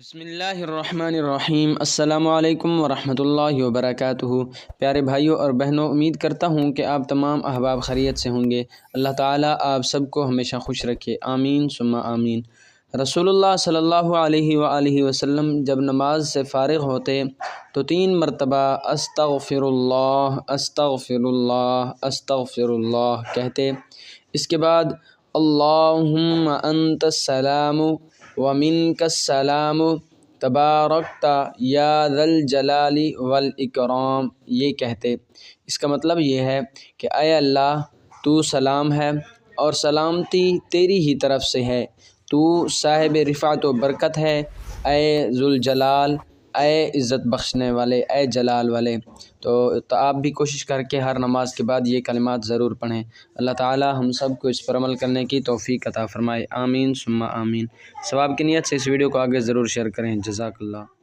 بسم اللہ الرحمن الرحیم۔ السلام علیکم ورحمۃ اللہ وبرکاتہ۔ پیارے بھائیوں اور بہنوں، امید کرتا ہوں کہ آپ تمام احباب خیریت سے ہوں گے۔ اللہ تعالیٰ آپ سب کو ہمیشہ خوش رکھے، آمین ثم آمین۔ رسول اللہ صلی اللہ علیہ وآلہ وسلم جب نماز سے فارغ ہوتے تو 3 مرتبہ استغفر اللہ استغفر اللہ استغفر اللہ کہتے۔ اس کے بعد اللہم انت السلام ومنک السلام تبارکت یا ذا الجلال والاکرام یہ کہتے۔ اس کا مطلب یہ ہے کہ اے اللہ، تو سلام ہے اور سلامتی تیری ہی طرف سے ہے، تو صاحب رفعت و برکت ہے، اے ذوالجلال، اے عزت بخشنے والے، اے جلال والے۔ تو آپ بھی کوشش کر کے ہر نماز کے بعد یہ کلمات ضرور پڑھیں۔ اللہ تعالی ہم سب کو اس پر عمل کرنے کی توفیق عطا فرمائے، آمین ثم آمین۔ ثواب کی نیت سے اس ویڈیو کو آگے ضرور شیئر کریں۔ جزاک اللہ۔